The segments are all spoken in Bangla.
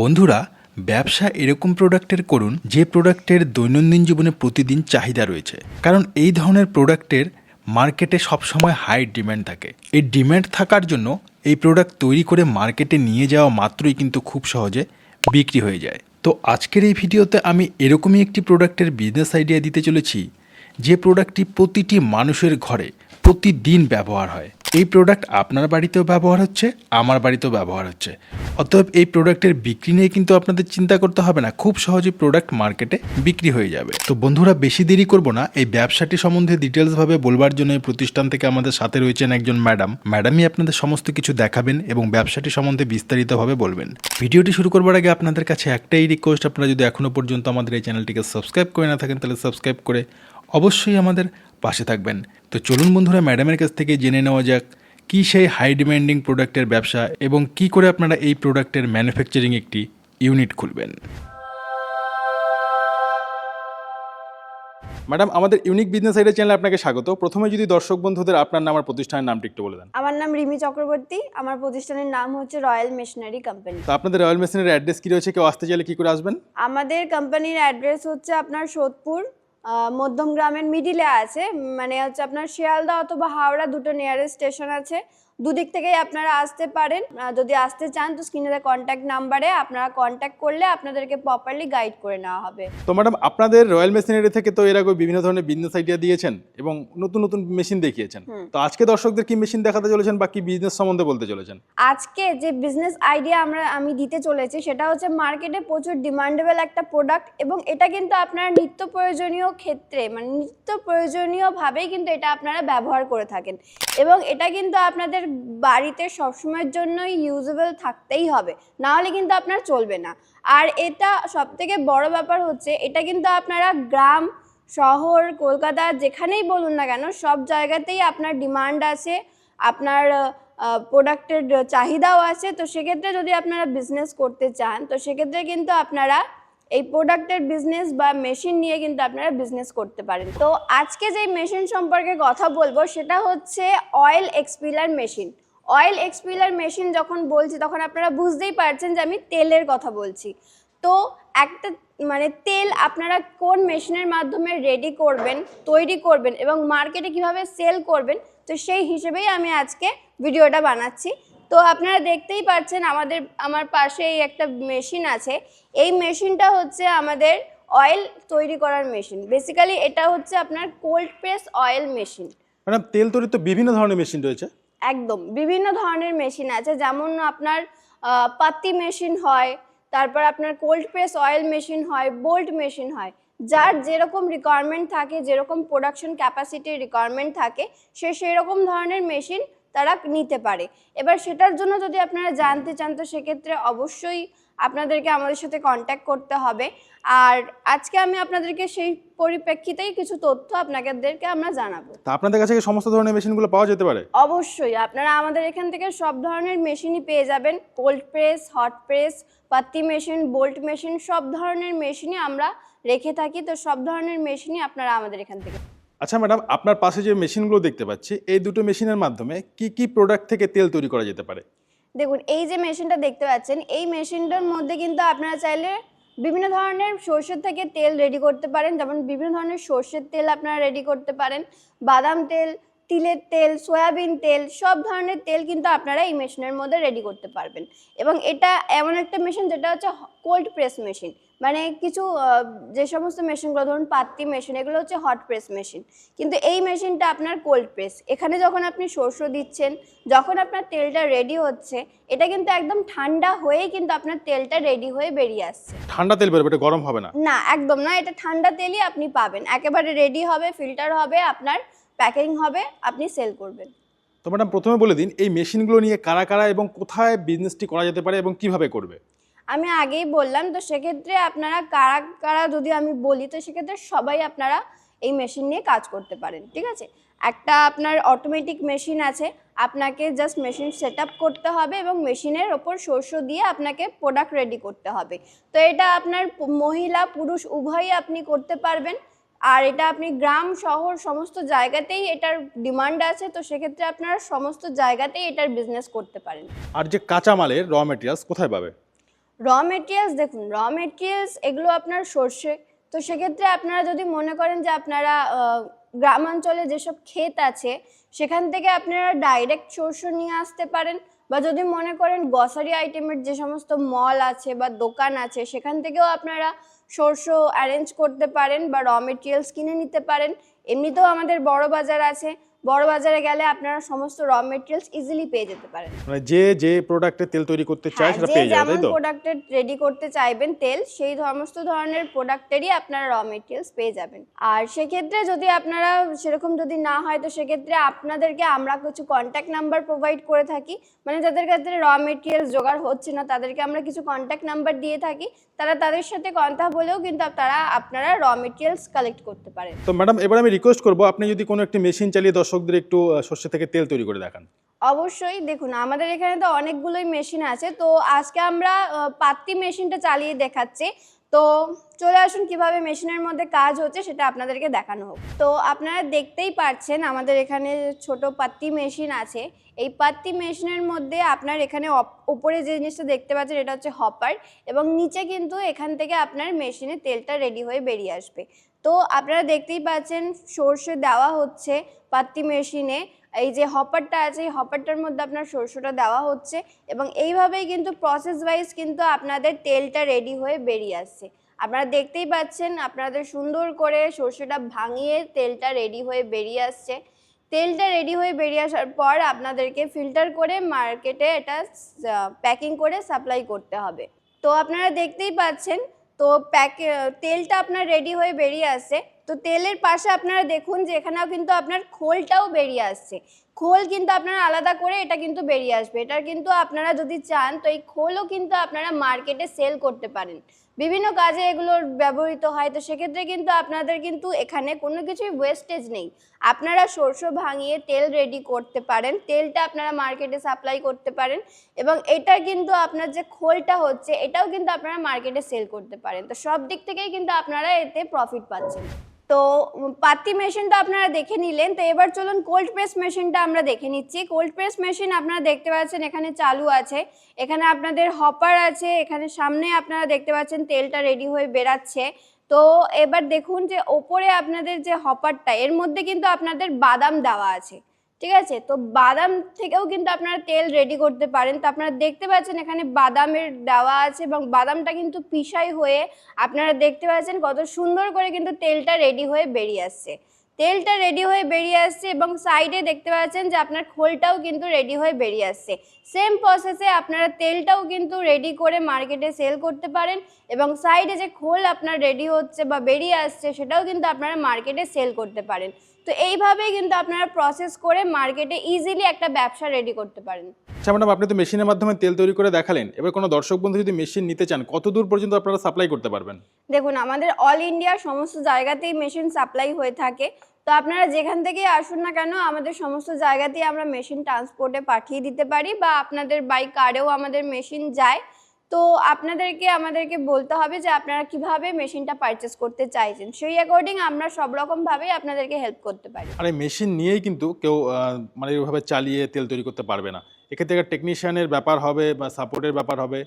বন্ধুরা, ব্যবসা এরকম প্রোডাক্টের করুন যে প্রোডাক্টের দৈনন্দিন জীবনে প্রতিদিন চাহিদা রয়েছে। কারণ এই ধরনের প্রোডাক্টের মার্কেটে সবসময় হাই ডিম্যান্ড থাকে। এই ডিম্যান্ড থাকার জন্য এই প্রোডাক্ট তৈরি করে মার্কেটে নিয়ে যাওয়া মাত্রই কিন্তু খুব সহজে বিক্রি হয়ে যায়। তো আজকের এই ভিডিওতে আমি এরকমই একটি প্রোডাক্টের বিজনেস আইডিয়া দিতে চলেছি যে প্রোডাক্টটি প্রতিটি মানুষের ঘরে প্রতিদিন ব্যবহার হয়। এই প্রোডাক্ট আপনার বাড়িতেও ব্যবহার হচ্ছে, আমার বাড়িতেও ব্যবহার হচ্ছে। অতএব এই প্রোডাক্টের বিক্রি নিয়ে কিন্তু আপনাদের চিন্তা করতে হবে না, খুব সহজে প্রোডাক্ট মার্কেটে বিক্রি হয়ে যাবে। তো বন্ধুরা, বেশি দেরি করব না, এই ব্যবসাটি সম্বন্ধে ডিটেলসভাবে বলবার জন্য এই প্রতিষ্ঠান থেকে আমাদের সাথে রয়েছেন একজন ম্যাডামই আপনাদের সমস্ত কিছু দেখাবেন এবং ব্যবসাটি সম্বন্ধে বিস্তারিতভাবে বলবেন। ভিডিওটি শুরু করবার আগে আপনাদের কাছে একটাই রিকোয়েস্ট, আপনারা যদি এখনও পর্যন্ত আমাদের এই চ্যানেলটিকে সাবস্ক্রাইব করে না থাকেন তাহলে সাবস্ক্রাইব করে অবশ্যই আমাদের পাশে থাকবেন। তো চলুন বন্ধুরা, ম্যাডামের কাছ থেকে জেনে নেওয়া যাক কি সেই হাই ডিমান্ডিং প্রোডাক্টের ব্যবসা এবং কি করে আপনারা এই প্রোডাক্টের ম্যানুফ্যাকচারিং একটি ইউনিট খুলবেন। ম্যাডাম, আমাদের ইউনিক বিজনেস আইডিয়া চ্যানেলে আপনাকে স্বাগত। প্রথমে যদি দর্শক বন্ধুদের আপনার নাম আর প্রতিষ্ঠানের নামটি একটু বলে দেন। আমার নাম রিমি চক্রবর্তী, আমার প্রতিষ্ঠানের নাম হচ্ছে রয়্যাল মেশিনারি কোম্পানি। তো আপনাদের রয়্যাল মেশিনারি অ্যাড্রেস কি রয়েছে, কেউ আসতে চাইলে কি করে আসবেন? আমাদের কোম্পানির অ্যাড্রেস হচ্ছে আপনার সোদপুর, মধ্যম গ্রামের মিডিলে আছে, মানে হচ্ছে আপনার শিয়ালদা অথবা হাওড়া দুটো নিয়ারেস্ট স্টেশন আছে, দুদিক থেকেই আপনারা আসতে পারেন। যদি আসতে চান তো স্ক্রিনে কন্ট্যাক্ট নাম্বারে আপনারা কন্ট্যাক্ট করলে আপনাদেরকে প্রপারলি গাইড করে নেওয়া হবে। তো ম্যাডাম, আপনাদের রয়্যাল মেশিনারি থেকে তো এর আগে বিভিন্ন ধরনের বিজনেস আইডিয়া দিয়েছেন এবং নতুন নতুন মেশিন দেখিয়েছেন। তো আজকে দর্শকদের কি মেশিন দেখাতে চলেছেন বা কি বিজনেস সম্বন্ধে বলতে চলেছেন? আজকে যে বিজনেস আইডিয়া আমি দিতে চলেছি সেটা হচ্ছে মার্কেটে প্রচুর ডিমান্ডেবল একটা প্রোডাক্ট এবং এটা কিন্তু আপনারা নিত্য প্রয়োজনীয় ক্ষেত্রে, মানে নিত্য প্রয়োজনীয়ভাবেই কিন্তু এটা আপনারা ব্যবহার করে থাকেন এবং এটা কিন্তু আপনাদের বাড়িতে সবসময়ের জন্যই ইউজেবল থাকতেই হবে, না হলে কিন্তু আপনার চলবে না। আর এটা সবথেকে বড় ব্যাপার হচ্ছে এটা কিন্তু আপনারা গ্রাম শহর কলকাতা যেখানেই বলুন না কেন সব জায়গাতেই আপনার ডিমান্ড আছে, আপনার প্রোডাক্টের চাহিদাও আছে। তো সেক্ষেত্রে যদি আপনারা বিজনেস করতে চান তো সেক্ষেত্রে কিন্তু আপনারা এই প্রোডাক্টের বিজনেস বা মেশিন নিয়ে কিন্তু আপনারা বিজনেস করতে পারেন। তো আজকে যে মেশিন সম্পর্কে কথা বলবো সেটা হচ্ছে অয়েল এক্সপিলার মেশিন। অয়েল এক্সপিলার মেশিন যখন বলছি তখন আপনারা বুঝতেই পারছেন যে আমি তেলের কথা বলছি। তো একটা মানে তেল আপনারা কোন মেশিনের মাধ্যমে রেডি করবেন, তৈরি করবেন এবং মার্কেটে কিভাবে সেল করবেন, তো সেই হিসেবেই আমি আজকে ভিডিওটা বানাচ্ছি। তো আপনারা দেখতেই পাচ্ছেন আমার পাশে এই একটা মেশিন আছে। এই মেশিনটা হচ্ছে আমাদের অয়েল তৈরি করার মেশিন। বেসিক্যালি এটা হচ্ছে আপনার cold press oil machine. Madam, তেল তৈরির তো বিভিন্ন ধরনের মেশিন রয়েছে। একদম বিভিন্ন ধরনের মেশিন আছে, যেমন আপনার পাত্তি মেশিন হয়, তারপর আপনার কোল্ড প্রেস অয়েল মেশিন হয়, বোল্ট মেশিন হয়। যার যেরকম রিকোয়ারমেন্ট থাকে, যেরকম প্রোডাকশন ক্যাপাসিটির রিকোয়ারমেন্ট থাকে সেই রকম ধরনের মেশিন তারা নিতে পারে। এবার সেটার জন্য যদি আপনারা জানতে চান তো সেক্ষেত্রে অবশ্যই আপনাদেরকে আমাদের সাথে কন্ট্যাক্ট করতে হবে। আর আজকে আমি আপনাদেরকে সেই পরিপ্রেক্ষিতেই কিছু তথ্য আপনাদেরকে আমরা জানাবো। তা আপনাদের কাছে কি সমস্ত ধরনের মেশিনগুলো পাওয়া যেতে পারে? অবশ্যই আপনারা আমাদের এখান থেকে সব ধরনের মেশিনই পেয়ে যাবেন। কোল্ড প্রেস, হট প্রেস, পাত্তি মেশিন, বোল্ট মেশিন, সব ধরনের মেশিনই আমরা রেখে থাকি। তো সব ধরনের মেশিনই আপনারা আমাদের এখান থেকে। আচ্ছা ম্যাডাম, আপনার পাশে যে মেশিনগুলো দেখতে পাচ্ছি, এই দুটো মেশিনের মাধ্যমে কি কি প্রোডাক্ট থেকে তেল তৈরি করা যেতে পারে? দেখুন, এই যে মেশিনটা দেখতে পাচ্ছেন, এই মেশিনটার মধ্যে কিন্তু আপনারা চাইলে বিভিন্ন ধরনের সর্ষের থেকে তেল রেডি করতে পারেন। যেমন বিভিন্ন ধরনের সর্ষের তেল আপনারা রেডি করতে পারেন, বাদাম তেল, তিলের তেল, সয়াবিন তেল, সব ধরনের তেল কিন্তু আপনারা এই মেশিনের মধ্যে রেডি করতে পারবেন। এবং এটা এমন একটা মেশিন যেটা হচ্ছে কোল্ড প্রেস মেশিন। মানে কিছু যে সমস্ত মেশিনগুলো ধরুন পাত্তি মেশিন, এগুলো হচ্ছে হট প্রেস মেশিন, কিন্তু এই মেশিনটা আপনার কোল্ড প্রেস। এখানে যখন আপনি সর্ষ দিচ্ছেন, যখন আপনার তেলটা রেডি হচ্ছে, এটা কিন্তু একদম ঠান্ডা হয়েই কিন্তু আপনার তেলটা রেডি হয়ে বেরিয়ে আসছে। ঠান্ডা তেল বেরোবে, এটা গরম হবে না? না, একদম না, এটা ঠান্ডা তেলই আপনি পাবেন, একেবারে রেডি হবে, ফিল্টার হবে, আপনার প্যাকিং হবে, আপনি সেল করবেন। তো ম্যাডাম, প্রথমে বলে দিন এই মেশিনগুলো নিয়ে কারা কারা এবং কোথায় বিজনেসটি করা যেতে পারে এবং কিভাবে করবে? আমি আগেই বললাম, তো সেক্ষেত্রে আপনারা কারা কারা যদি আমি বলি তো সেক্ষেত্রে সবাই আপনারা এই মেশিন নিয়ে কাজ করতে পারেন। ঠিক আছে, একটা আপনার অটোমেটিক মেশিন আছে, আপনাকে জাস্ট মেশিন সেট আপ করতে হবে এবং মেশিনের ওপর সর্ষ দিয়ে আপনাকে প্রোডাক্ট রেডি করতে হবে। তো এটা আপনার মহিলা পুরুষ উভয়ই আপনি করতে পারবেন। আর এটা আপনি গ্রাম শহর সমস্ত জায়গাতেই এটার ডিমান্ড আছে। তো সেক্ষেত্রে আপনারা সমস্ত জায়গাতেই এটার বিজনেস করতে পারেন। আর যে কাঁচামালের র মেটেরিয়ালস কোথায় পাবে? র মেটেরিয়ালস দেখুন, র মেটেরিয়ালস এগুলো আপনার সর্ষে, তো সেক্ষেত্রে আপনারা যদি মনে করেন যে আপনারা গ্রামাঞ্চলে যেসব ক্ষেত আছে সেখান থেকে আপনারা ডাইরেক্ট সর্ষে নিয়ে আসতে পারেন, বা যদি মনে করেন গ্রসারি আইটেমের যে সমস্ত মল আছে বা দোকান আছে সেখান থেকেও আপনারা সর্ষে অ্যারেঞ্জ করতে পারেন বা র মেটেরিয়ালস কিনে নিতে পারেন। এমনিতেও আমাদের বড় বাজার আছে, বড় বাজারে গেলে আপনারা সমস্ত র মেটেরিয়ালস ইজিলি পেয়ে যেতে পারেন। মানে যে প্রোডাক্টের তেল তৈরি করতে চায় সেটা পেয়ে যাবে, তাই যেমন তো? প্রোডাক্টের রেডি করতে চাইবেন তেল, সেই সমস্ত ধরনের প্রোডাক্টেরই আপনারা র মেটেরিয়ালস পেয়ে যাবেন। আর সেক্ষেত্রে যদি আপনারা সেরকম যদি না হয় তো সেক্ষেত্রে আপনাদেরকে আমরা কিছু কন্ট্যাক্ট নাম্বার প্রোভাইড করে থাকি, মানে যাদের কাছে র মেটেরিয়ালস জোগাড় হচ্ছে না তাদেরকে আমরা কিছু কন্ট্যাক্ট নাম্বার দিয়ে থাকি, তাদের সাথে কথা বলেও কিন্তু আপনারা র মেটেরিয়ালস কালেক্ট করতে পারেন। তো ম্যাডাম এবার আমি রিকোয়েস্ট করবো আপনি যদি কোনো একটি মেশিন চালিয়ে দর্শকদের একটু সর্ষে থেকে তেল তৈরি করে দেখান। অবশ্যই, দেখুন আমাদের এখানে তো অনেকগুলোই মেশিন আছে, তো আজকে আমরা পাত্তি মেশিনটা চালিয়ে দেখাচ্ছি। তো চলে আসুন কিভাবে মেশিনের মধ্যে কাজ হচ্ছে সেটা আপনাদেরকে দেখানো হোক। তো আপনারা দেখতেই পাচ্ছেন আমাদের এখানে ছোট পাত্তি মেশিন আছে। এই পাত্তি মেশিনের মধ্যে আপনার এখানে উপরে যে জিনিসটা দেখতে পাচ্ছেন এটা হচ্ছে হপার, এবং নিচে কিন্তু এখান থেকে আপনার মেশিনে তেলটা রেডি হয়ে বেরিয়ে আসবে। তো আপনারা দেখতেই পাচ্ছেন সর্ষে দেওয়া হচ্ছে পাত্তি মেশিনে, এই যে হপারটা আছে এই হপারটার মধ্যে আপনার সর্ষেটা দেওয়া হচ্ছে, এবং এইভাবেই কিন্তু প্রসেস ওয়াইজ কিন্তু আপনাদের তেলটা রেডি হয়ে বেরিয়ে আসছে। আপনারা দেখতেই পাচ্ছেন আপনাদের সুন্দর করে সর্ষেটা ভাঙিয়ে তেলটা রেডি হয়ে বেরিয়ে আসছে। তেলটা রেডি হয়ে বেরিয়ে আসার পর আপনাদেরকে ফিল্টার করে মার্কেটে এটা প্যাকিং করে সাপ্লাই করতে হবে। তো আপনারা দেখতেই পাচ্ছেন তো তেলটা আপনার রেডি হয়ে বেরিয়ে আসছে। তো তেলের পাশে আপনারা দেখুন যে এখানেও কিন্তু আপনার খোলটাও বেরিয়ে আসছে। খোল কিন্তু আপনারা আলাদা করে এটা কিন্তু বেরিয়ে আসবে। এটার কিন্তু আপনারা যদি চান তো এই খোলও কিন্তু আপনারা মার্কেটে সেল করতে পারেন, বিভিন্ন কাজে এগুলোর ব্যবহৃত হয়। তো সেক্ষেত্রে কিন্তু আপনাদের কিন্তু এখানে কোনো কিছুই ওয়েস্টেজ নেই। আপনারা সর্ষে ভাঙিয়ে তেল রেডি করতে পারেন, তেলটা আপনারা মার্কেটে সাপ্লাই করতে পারেন, এবং এটা কিন্তু আপনার যে খোলটা হচ্ছে এটাও কিন্তু আপনারা মার্কেটে সেল করতে পারেন। তো সব দিক থেকেই কিন্তু আপনারা এতে প্রফিট পাচ্ছেন। তো পাত্তি মেশিনটা আপনারা দেখে নিলেন, তো এবার চলুন কোল্ড প্রেস মেশিনটা আমরা দেখে নিচ্ছি। কোল্ড প্রেস মেশিন আপনারা দেখতে পাচ্ছেন এখানে চালু আছে, এখানে আপনাদের হপার আছে, এখানে সামনে আপনারা দেখতে পাচ্ছেন তেলটা রেডি হয়ে বেরাচ্ছে। তো এবার দেখুন যে ওপরে আপনাদের যে হপারটা এর মধ্যে কিন্তু আপনাদের বাদাম দেওয়া আছে, ঠিক আছে? তো বাদাম থেকেও কিন্তু আপনারা তেল রেডি করতে পারেন। তো আপনারা দেখতে পাচ্ছেন এখানে বাদামের দেওয়া আছে, এবং বাদামটা কিন্তু পিসাই হয়ে আপনারা দেখতে পাচ্ছেন কত সুন্দর করে কিন্তু তেলটা রেডি হয়ে বেরিয়ে আসছে। তেলটা রেডি হয়ে বেরিয়ে আসছে এবং সাইডে দেখতে পাচ্ছেন যে আপনার খোলটাও কিন্তু রেডি হয়ে বেরিয়ে আসছে। সেম প্রসেসে আপনারা তেলটাও কিন্তু রেডি করে মার্কেটে সেল করতে পারেন, এবং সাইডে যে খোল আপনার রেডি হচ্ছে বা বেরিয়ে আসছে সেটাও কিন্তু আপনারা মার্কেটে সেল করতে পারেন। তো এইভাবেই কিন্তু আপনারা প্রসেস করে মার্কেটে ইজিলি একটা ব্যবসা রেডি করতে পারেন। আচ্ছা ম্যাডাম আপনি তো মেশিনের মাধ্যমে তেল তৈরি করে দেখালেন, এবার কোনো দর্শক বন্ধু যদি মেশিন নিতে চান কত দূর পর্যন্ত আপনারা সাপ্লাই করতে পারবেন? দেখুন আমাদের অল ইন্ডিয়া সমস্ত জায়গাতেই মেশিন সাপ্লাই হয়ে থাকে। তো আপনারা যেখান থেকেই আসুন না কেন আমাদের সমস্ত জায়গাতেই আমরা মেশিন ট্রান্সপোর্টে পাঠিয়ে দিতে পারি, বা আপনাদের বাই কারেও আমাদের মেশিন যায়। তো আমাদেরকে বলতে হবে যে আপনারা কিভাবে মেশিনটা পারচেস করতে চাইছেন, সেই অ্যাকর্ডিং আমরা সব রকমভাবেই আপনাদেরকে হেল্প করতে পারি। আর এই মেশিন নিয়েই কিন্তু কেউ মানে এইভাবে চালিয়ে তেল তৈরি করতে পারবে না, এক্ষেত্রে একটা টেকনিশিয়ানের ব্যাপার হবে বা সাপোর্টের ব্যাপার হবে,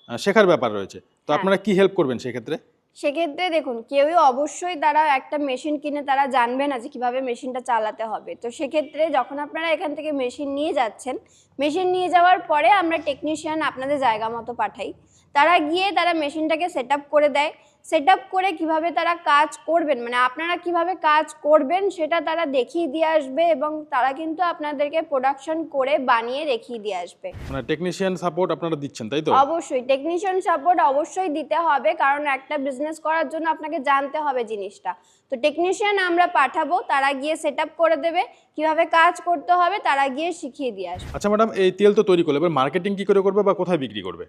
শেখার ব্যাপার রয়েছে। তো আপনারা কি হেল্প করবেন সেক্ষেত্রে? সেক্ষেত্রে দেখুন কেউই অবশ্যই তারা একটা মেশিন কিনে তারা জানবে না যে কীভাবে মেশিনটা চালাতে হবে। তো সেক্ষেত্রে যখন আপনারা এখান থেকে মেশিন নিয়ে যাচ্ছেন, মেশিন নিয়ে যাওয়ার পরে আমরা টেকনিশিয়ান আপনাদের জায়গা মতো পাঠাই, তারা গিয়ে তারা মেশিনটাকে সেট আপ করে দেয়। সেট আপ করে কীভাবে তারা কাজ করবেন, মানে আপনারা কিভাবে কাজ করবেন সেটা তারা দেখিয়ে দিয়ে আসবে, এবং তারা কিন্তু আপনাদেরকে প্রোডাকশন করে বানিয়ে দেখিয়ে দিয়ে আসবে। মানে টেকনিশিয়ান সাপোর্ট আপনারা দিচ্ছেন, তাই তো? অবশ্যই টেকনিশিয়ান সাপোর্ট অবশ্যই দিতে হবে, কারণ একটা বিজনেস করার জন্য আপনাকে জানতে হবে জিনিসটা। তো টেকনিশিয়ান আমরা পাঠাবো, তারা গিয়ে সেট আপ করে দেবে, কিভাবে কাজ করতে হবে তারা গিয়ে শিখিয়ে দিয়ে আসবে। আচ্ছা ম্যাডাম এই তেল তো তৈরি করলে এবার মার্কেটিং কি করে করবে বা কোথায় বিক্রি করবে?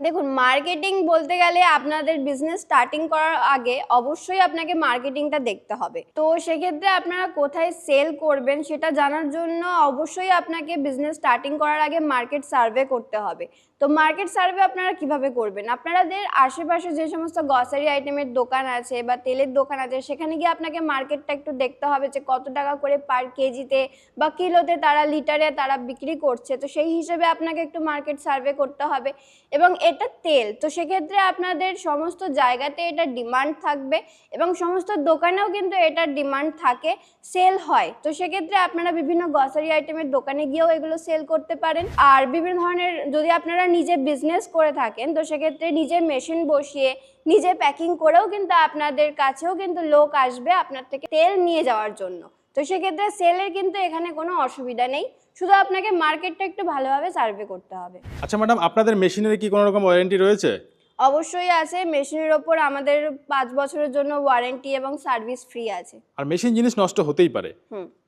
দেখুন মার্কেটিং বলতে গেলে আপনাদের বিজনেস স্টার্টিং করার আগে অবশ্যই আপনাকে মার্কেটিংটা দেখতে হবে। তো সেক্ষেত্রে আপনারা কোথায় সেল করবেন সেটা জানার জন্য অবশ্যই আপনাকে বিজনেস স্টার্টিং করার আগে মার্কেট সার্ভে করতে হবে। তো মার্কেট সার্ভে আপনারা কিভাবে করবেন, আপনাদের আশেপাশে যে সমস্ত গ্রসারি আইটেমের দোকান আছে বা তেলের দোকান আছে সেখানে গিয়ে আপনাকে মার্কেটটা একটু দেখতে হবে যে কত টাকা করে পার কেজিতে বা কিলোতে তারা লিটারে তারা বিক্রি করছে। তো সেই হিসেবে আপনাকে একটু মার্কেট সার্ভে করতে হবে। এবং এটা তেল, তো সেক্ষেত্রে আপনাদের সমস্ত জায়গাতে এটা ডিমান্ড থাকবে এবং সমস্ত দোকানেও কিন্তু এটার ডিমান্ড থাকে, সেল হয়। তো সেক্ষেত্রে আপনারা বিভিন্ন গ্রসারি আইটেমের দোকানে গিয়েও এগুলো সেল করতে পারেন। আর বিভিন্ন ধরনের যদি আপনারা নিজে বিজনেস করে থাকেন তো সেক্ষেত্রে নিজের মেশিন বসিয়ে নিজে প্যাকিং করেও কিন্তু আপনাদের কাছেও কিন্তু লোক আসবে আপনার থেকে তেল নিয়ে যাওয়ার জন্য। তো সেক্ষেত্রে সেলের কিন্তু এখানে কোনো অসুবিধা নেই, শুধু আপনাকে মার্কেটটা একটু ভালোভাবে সার্ভে করতে হবে। আচ্ছা ম্যাডাম, আপনাদের মেশিনের কি কোনো রকম ওয়ারেন্টি রয়েছে? অবশ্যই আছে, মেশিনের ওপর আমাদের 5 বছরের জন্য ওয়ারেন্টি এবং সার্ভিস ফ্রি আছে। আর মেশিন জিনিস নষ্ট হতেই পারে,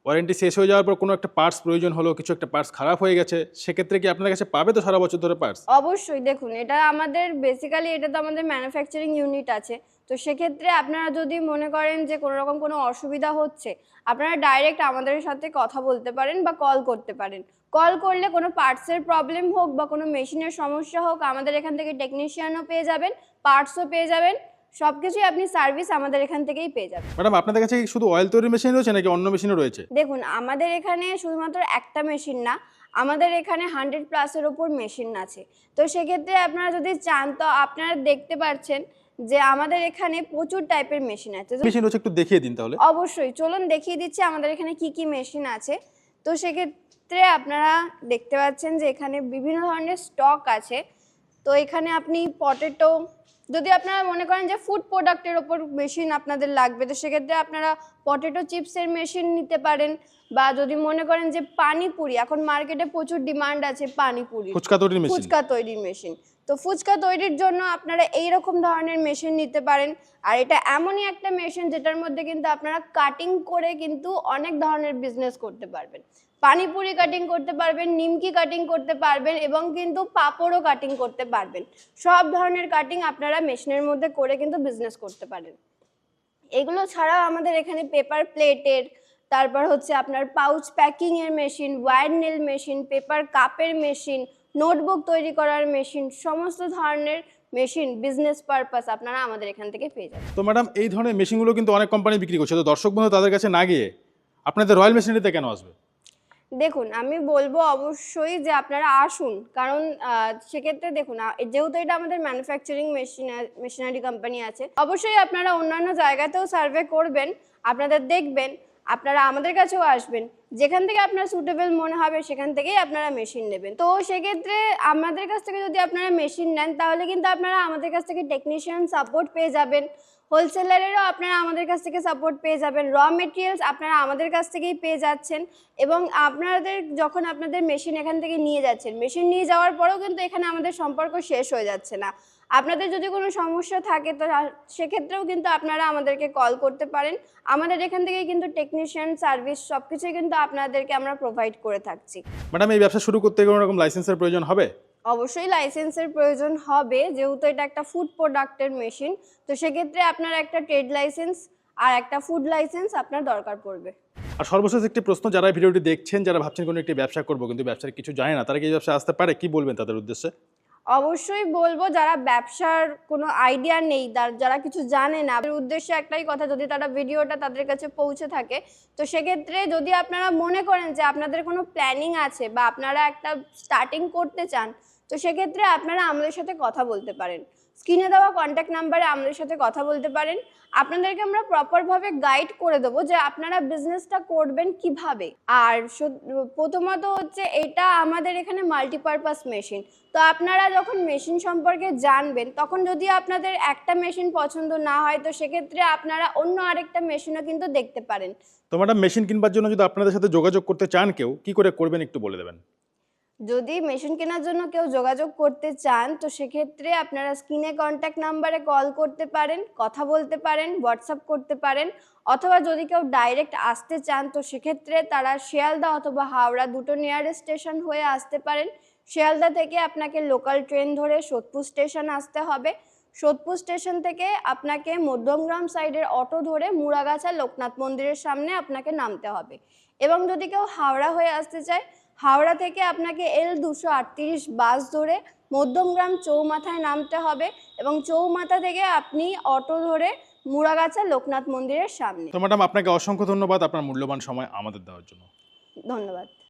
ওয়ারেন্টি শেষ হয়ে যাওয়ার পর কোনো একটা পার্টস প্রয়োজন হলো, কিছু একটা পার্টস খারাপ হয়ে গেছে, সেক্ষেত্রে কি আপনার কাছে পাবে তো সারা বছর ধরে পার্টস? অবশ্যই, দেখুন এটা আমাদের বেসিক্যালি এটা তো আমাদের ম্যানুফ্যাকচারিং ইউনিট আছে। তো সেক্ষেত্রে আপনারা যদি মনে করেন যে কোনো রকম কোনো অসুবিধা হচ্ছে, আপনারা ডাইরেক্ট আমাদের সাথে কথা বলতে পারেন বা কল করতে পারেন। কল করলে কোনো পার্টসের প্রবলেম হোক বা কোনো মেশিনের সমস্যা হোক, আমাদের এখান থেকে টেকনিশিয়ানও পেয়ে যাবেন, পার্টসও পেয়ে যাবেন, সব কিছুই আপনি সার্ভিস আমাদের এখান থেকেই পেয়ে যাবেন। ম্যাডাম, আপনাদের কাছে কি শুধু অয়েল তৈরির মেশিন রয়েছে নাকি অন্য মেশিনও রয়েছে? দেখুন, আমাদের এখানে শুধুমাত্র একটা মেশিন না, আমাদের এখানে 100+ ওপর মেশিন আছে। তো সেক্ষেত্রে আপনারা যদি চান তো আপনারা দেখতে পাচ্ছেন যে আমাদের এখানে প্রচুর টাইপের মেশিন আছে। মেশিন রয়েছে, একটু দেখিয়ে দিন তাহলে। অবশ্যই, চলুন দেখিয়ে দিচ্ছি আমাদের এখানে কি কি মেশিন আছে। তো সেক্ষেত্রে আপনারা দেখতে পাচ্ছেন যে এখানে বিভিন্ন ধরনের স্টক আছে। তো এখানে আপনি পটেটো, যদি আপনারা মনে করেন যে ফুড প্রোডাক্টের ওপর মেশিন আপনাদের লাগবে তো সেক্ষেত্রে আপনারা পটেটো চিপসের মেশিন নিতে পারেন। বা যদি মনে করেন যে পানিপুরি, এখন মার্কেটে প্রচুর ডিমান্ড আছে পানিপুরি, ফুচকা তৈরির মেশিন। ফুচকা তৈরির মেশিন, তো ফুচকা তৈরির জন্য আপনারা এইরকম ধরনের মেশিন নিতে পারেন। আর এটা এমনই একটা মেশিন যেটার মধ্যে কিন্তু আপনারা কাটিং করে কিন্তু অনেক ধরনের বিজনেস করতে পারবেন। পানিপুরি কাটিং করতে পারবেন, নিমকি কাটিং করতে পারবেন এবং কিন্তু পাঁপড়ও কাটিং করতে পারবেন। সব ধরনের কাটিং আপনারা মেশিনের মধ্যে করে কিন্তু বিজনেস করতে পারেন। এগুলো ছাড়াও আমাদের এখানে পেপার প্লেটের, তারপর হচ্ছে আপনার পাউচ প্যাকিং এর machine, wire nail machine, paper কাপের মেশিন, নোটবুক তৈরি করার মেশিন, সমস্ত ধরনের মেশিন বিজনেস পারপাস আপনারা আমাদের এখান থেকে পেয়ে যাবেন। তো ম্যাডাম, এই ধরনের মেশিনগুলো কিন্তু অনেক কোম্পানি বিক্রি করছে, তো দর্শক বন্ধু তাদের কাছে না গিয়ে আপনাদের রয়্যাল মেশিনারিতে কেন আসবে? দেখুন, আমি বলবো অবশ্যই যে আপনারা আসুন, কারণ সেক্ষেত্রে দেখুন যেহেতু এটা আমাদের ম্যানুফ্যাকচারিং মেশিনারি কোম্পানি আছে, অবশ্যই আপনারা অন্যান্য জায়গাতেও সার্ভে করবেন, আপনাদের দেখবেন, আপনারা আমাদের কাছেও আসবেন, যেখান থেকে আপনার সুটেবল মনে হবে সেখান থেকেই আপনারা মেশিন নেবেন। তো সেক্ষেত্রে আমাদের কাছ থেকে যদি আপনারা মেশিন নেন তাহলে কিন্তু আপনারা আমাদের কাছ থেকে টেকনিশিয়ান সাপোর্ট পেয়ে যাবেন, হোলসেলারেরও আপনারা আমাদের কাছ থেকে সাপোর্ট পেয়ে যাবেন, র মেটেরিয়ালস আপনারা আমাদের কাছ থেকেই পেয়ে যাচ্ছেন। এবং আপনাদের যখন আপনাদের মেশিন এখান থেকে নিয়ে যাচ্ছেন, মেশিন নিয়ে যাওয়ার পরেও কিন্তু এখানে আমাদের সম্পর্ক শেষ হয়ে যাচ্ছে না। আপনাদের যদি কোনো সমস্যা থাকে তো সেক্ষেত্রেও কিন্তু আপনারা আমাদেরকে কল করতে পারেন। আমাদের এখান থেকেই কিন্তু টেকনিশিয়ান সার্ভিস সব কিছুই কিন্তু আপনাদেরকে আমরা প্রোভাইড করে থাকছি। ম্যাডাম, এই ব্যবসা শুরু করতে কোনো রকম লাইসেন্সের প্রয়োজন হবে? অবশ্যই লাইসেন্সের প্রয়োজন হবে, যেহেতু এটা একটা ফুড প্রোডাক্টের মেশিন। তো সেক্ষেত্রে আপনার একটা ট্রেড লাইসেন্স আর একটা ফুড লাইসেন্স আপনার দরকার পড়বে। আর সর্বশেষ একটি প্রশ্ন, যারা ভিডিওটি দেখছেন, যারা ভাবছেন কোনো একটি ব্যবসা করবো কিন্তু ব্যবসার কিছু জানে না, তারা কি এই ব্যবসা আসতে পারে? কি বলবেন তাদের উদ্দেশ্যে? অবশ্যই বলবো, যারা ব্যবসার কোনো আইডিয়া নেই, যারা কিছু জানে না, তাদের উদ্দেশ্যে একটাই কথা, যদি তারা ভিডিওটা তাদের কাছে পৌঁছে থাকে তো সেক্ষেত্রে যদি আপনারা মনে করেন যে আপনাদের কোনো প্ল্যানিং আছে বা আপনারা একটা স্টার্টিং করতে চান তো সেক্ষেত্রে আপনারা আমাদের সাথে কথা বলতে পারেন। স্ক্রিনে দেওয়া কন্ট্যাক্ট নাম্বারে আমাদের সাথে কথা বলতে পারেন। আপনাদেরকে আমরা প্রপারভাবে গাইড করে দেবো যে আপনারা বিজনেসটা করবেন কিভাবে। আর প্রথমত হচ্ছে এটা আমাদের এখানে মাল্টিপারপাস মেশিন, তো আপনারা যখন মেশিন সম্পর্কে জানবেন তখন যদি আপনাদের একটা মেশিন পছন্দ না হয় তো সেক্ষেত্রে আপনারা অন্য আরেকটা মেশিনও কিন্তু দেখতে পারেন। তো ম্যাডাম, মেশিন কিনবার জন্য যদি আপনাদের সাথে যোগাযোগ করতে চান কেউ, কি করে করবেন একটু বলে দেবেন? যদি মেশিন কেনার জন্য কেউ যোগাযোগ করতে চান তো সেক্ষেত্রে আপনারা স্ক্রিনে কন্ট্যাক্ট নাম্বারে কল করতে পারেন, কথা বলতে পারেন, হোয়াটসঅ্যাপ করতে পারেন, অথবা যদি কেউ ডাইরেক্ট আসতে চান তো সেক্ষেত্রে তারা শিয়ালদা অথবা হাওড়া দুটো নিয়ারেস্ট স্টেশন হয়ে আসতে পারেন। শিয়ালদা থেকে আপনাকে লোকাল ট্রেন ধরে সোদপুর স্টেশন আসতে হবে। সোদপুর স্টেশন থেকে আপনাকে মধ্যমগ্রাম সাইডের অটো ধরে মুড়াগাছা লোকনাথ মন্দিরের সামনে আপনাকে নামতে হবে। এবং যদি কেউ হাওড়া হয়ে আসতে চায়, হাওড়া থেকে আপনাকে L238 বাস ধরে মধ্যমগ্রাম চৌমাথায় নামতে হবে এবং চৌমাথা থেকে আপনি অটো ধরে মুড়াগাছা লোকনাথ মন্দিরের সামনে। তো ম্যাডাম আপনাকে অসংখ্য ধন্যবাদ আপনার মূল্যবান সময় আমাদের দেওয়ার জন্য। ধন্যবাদ।